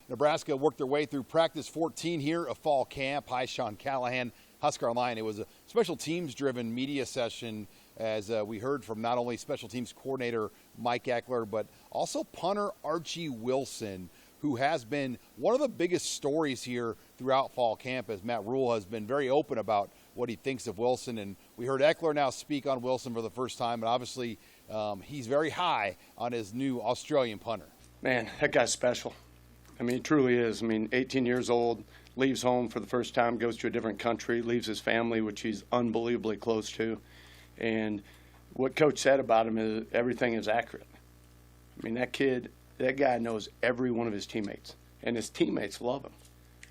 Nebraska worked their way through practice 14 here of fall camp. Hi, Sean Callahan, HuskerOnline. It was a special teams-driven media session as we heard from not only special teams coordinator Mike Eckler, but also punter Archie Wilson, who has been one of the biggest stories here throughout fall camp, as Matt Rule has been very open about what he thinks of Wilson. And we heard Eckler now speak on Wilson for the first time, and obviously he's very high on his new Australian punter. Man, that guy's special. I mean, he truly is. I mean, 18 years old, leaves home for the first time, goes to a different country, leaves his family, which he's unbelievably close to. And what Coach said about him is everything is accurate. I mean, that guy knows every one of his teammates, and his teammates love him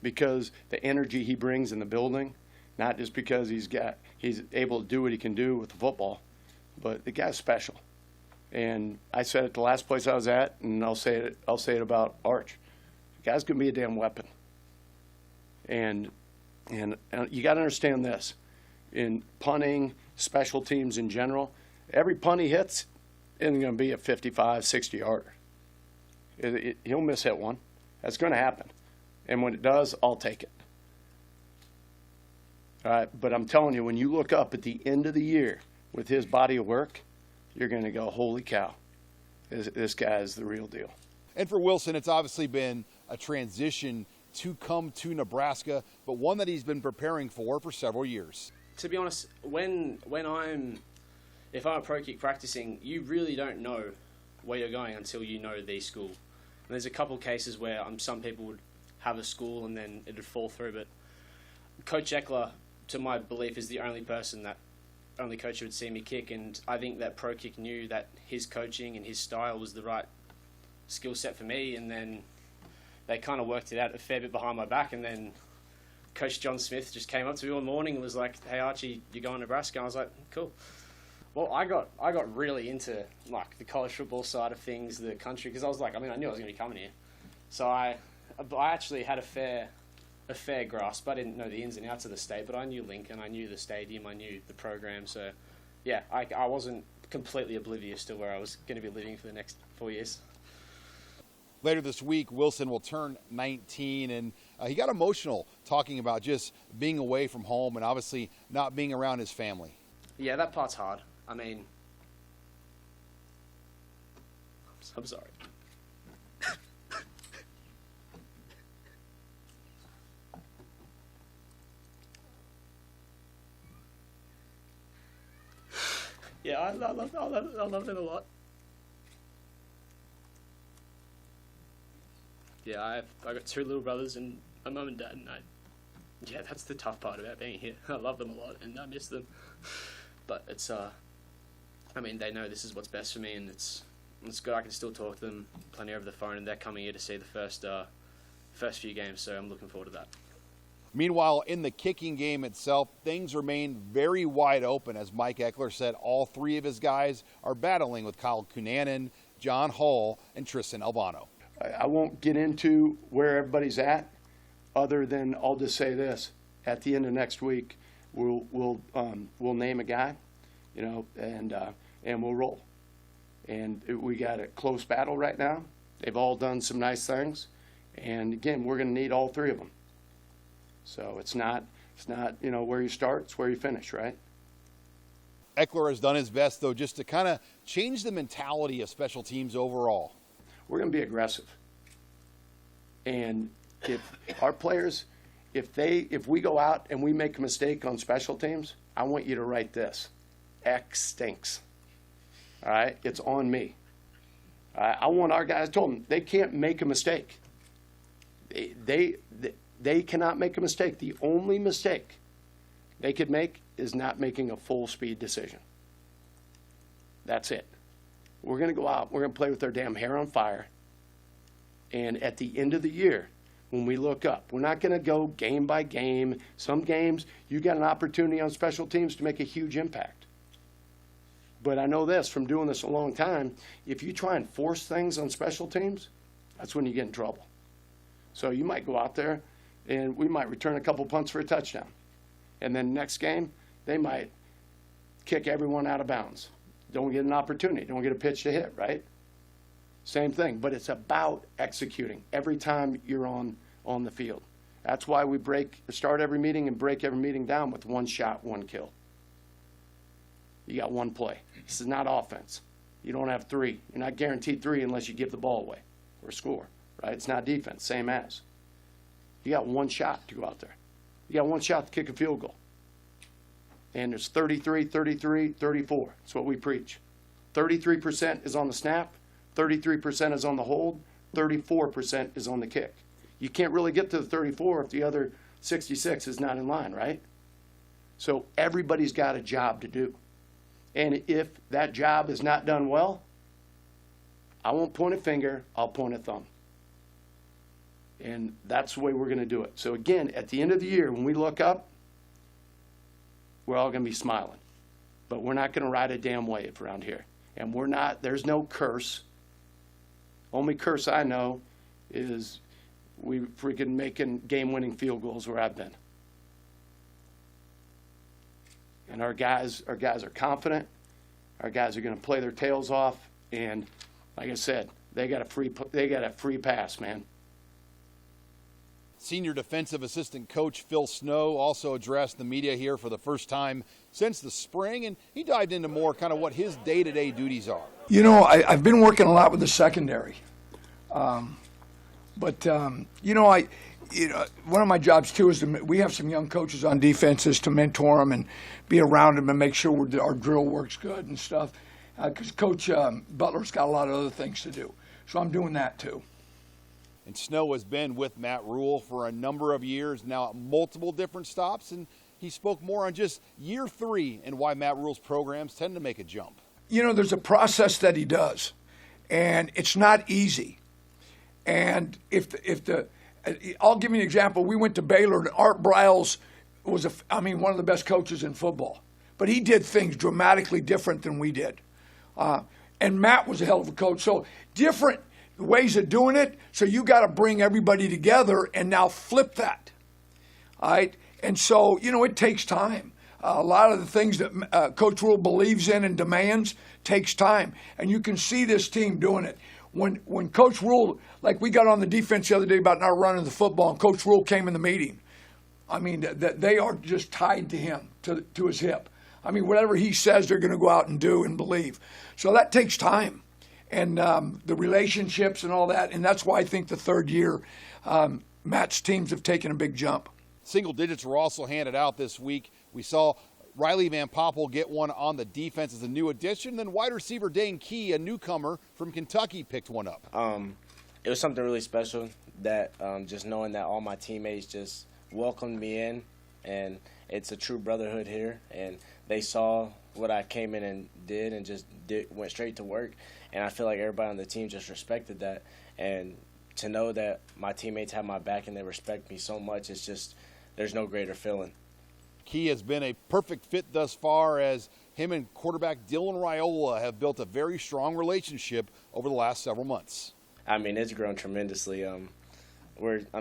because the energy he brings in the building, not just because he's able to do what he can do with the football, but the guy's special. And I said it the last place I was at, and I'll say it about Arch. The guy's gonna be a damn weapon. And you got to understand this: in punting, special teams in general, every punt he hits isn't going to be a 55, 60-yarder. He'll miss hit one. That's going to happen. And when it does, I'll take it. All right, but I'm telling you, when you look up at the end of the year with his body of work, you're going to go, holy cow, this guy is the real deal. And for Wilson, it's obviously been a transition to come to Nebraska, but one that he's been preparing for several years. To be honest, if I'm a pro kick practicing, you really don't know where you're going until you know the school. And there's a couple cases where some people would have a school and then it would fall through, but Coach Eckler, to my belief, is the only coach who would see me kick, and I think that Pro Kick knew that his coaching and his style was the right skill set for me, and then they kind of worked it out a fair bit behind my back, and then Coach John Smith just came up to me one morning and was like, "Hey Archie, you're going to Nebraska?" And I was like, "Cool." Well, I got really into like the college football side of things, the country, because I was like, I knew I was going to be coming here, so I actually had a fair grasp. I didn't know the ins and outs of the state, but I knew Lincoln, I knew the stadium, I knew the program, so yeah, I wasn't completely oblivious to where I was going to be living for the next 4 years. Later this week, Wilson will turn 19, and he got emotional talking about just being away from home and obviously not being around his family. Yeah, that part's hard. I mean, I'm sorry. Yeah, I love him a lot. Yeah, I got two little brothers and my mum and dad, and yeah, that's the tough part about being here. I love them a lot and I miss them, but it's they know this is what's best for me, and it's good. I can still talk to them plenty over the phone, and they're coming here to see the first few games, so I'm looking forward to that. Meanwhile, in the kicking game itself, things remain very wide open. As Mike Eckler said, all three of his guys are battling with Kyle Cunanan, John Hall, and Tristan Albano. I won't get into where everybody's at, other than I'll just say this: at the end of next week, we'll name a guy, and we'll roll. And we got a close battle right now. They've all done some nice things, and again, we're going to need all three of them. So it's not where you start, it's where you finish, right? Eckler has done his best, though, just to kind of change the mentality of special teams overall. We're going to be aggressive. And if our players, if we go out and we make a mistake on special teams, I want you to write this: X stinks. All right? It's on me. I want our guys, I told them, they can't make a mistake. They cannot make a mistake. The only mistake they could make is not making a full speed decision. That's it. We're going to go out. We're going to play with our damn hair on fire. And at the end of the year, when we look up, we're not going to go game by game. Some games, you got an opportunity on special teams to make a huge impact. But I know this from doing this a long time: if you try and force things on special teams, that's when you get in trouble. So you might go out there and we might return a couple punts for a touchdown. And then next game, they might kick everyone out of bounds. Don't get an opportunity. Don't get a pitch to hit, right? Same thing, but it's about executing every time you're on the field. That's why we start every meeting and break every meeting down with 1 shot, 1 kill. You got 1 play. This is not offense. You don't have 3. You're not guaranteed 3 unless you give the ball away or score, right? It's not defense, same as. You got 1 shot to go out there. You got 1 shot to kick a field goal. And there's 33, 33, 34. That's what we preach. 33% is on the snap, 33% is on the hold, 34% is on the kick. You can't really get to the 34 if the other 66 is not in line, right? So everybody's got a job to do. And if that job is not done well, I won't point a finger, I'll point a thumb. And that's the way we're going to do it. So again, at the end of the year, when we look up, we're all going to be smiling. But we're not going to ride a damn wave around here. And there's no curse. Only curse I know is we freaking making game-winning field goals where I've been. And our guys are confident. Our guys are going to play their tails off. And like I said, they got a free pass, man. Senior defensive assistant coach Phil Snow also addressed the media here for the first time since the spring, and he dived into more kind of what his day-to-day duties are. You know, I've been working a lot with the secondary. One of my jobs too is we have some young coaches on defenses to mentor them and be around them and make sure our drill works good and stuff. Because Coach Butler's got a lot of other things to do, so I'm doing that too. And Snow has been with Matt Rule for a number of years now at multiple different stops, and he spoke more on just year 3 and why Matt Rule's programs tend to make a jump. You know, there's a process that he does, and it's not easy. And I'll give you an example. We went to Baylor, and Art Briles was one of the best coaches in football, but he did things dramatically different than we did. And Matt was a hell of a coach, so different ways of doing it. So you got to bring everybody together and now flip that. All right, and so it takes time. A lot of the things that Coach Rule believes in and demands takes time, and you can see this team doing it. When Coach Rule, like we got on the defense the other day about not running the football, and Coach Rule came in the meeting. I mean, that they are just tied to him, to his hip. I mean, whatever he says, they're going to go out and do and believe. So that takes time, and the relationships and all that, and that's why I think the third year, Matt's teams have taken a big jump. Single digits were also handed out this week. We saw Riley Van Poppel get one on the defense as a new addition. Then wide receiver Dane Key, a newcomer from Kentucky, picked one up. It was something really special that just knowing that all my teammates just welcomed me in, and it's a true brotherhood here. And they saw what I came in and did and just went straight to work. And I feel like everybody on the team just respected that. And to know that my teammates have my back and they respect me so much, it's just there's no greater feeling. Key has been a perfect fit thus far as him and quarterback Dylan Raiola have built a very strong relationship over the last several months. I mean, it's grown tremendously. I'm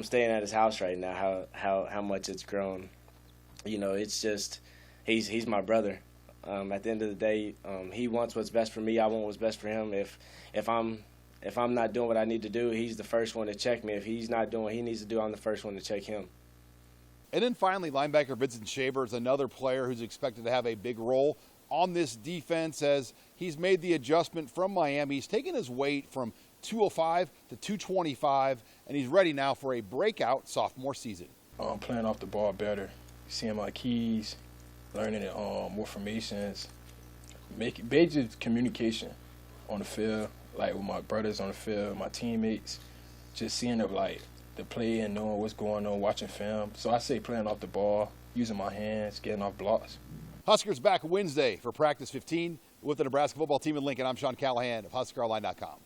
staying at his house right now, how much it's grown. It's just he's my brother. At the end of the day, he wants what's best for me. I want what's best for him. If I'm not doing what I need to do, he's the first one to check me. If he's not doing what he needs to do, I'm the first one to check him. And then finally, linebacker Vincent Shaver is another player who's expected to have a big role on this defense as he's made the adjustment from Miami. He's taken his weight from 205 to 225, and he's ready now for a breakout sophomore season. Playing off the ball better, seeing my keys, learning more formations, basic communication on the field, like with my brothers on the field, my teammates, just seeing the play and knowing what's going on, watching film. So I say playing off the ball, using my hands, getting off blocks. Huskers back Wednesday for practice 15 with the Nebraska football team in Lincoln. I'm Sean Callahan of HuskerOnline.com.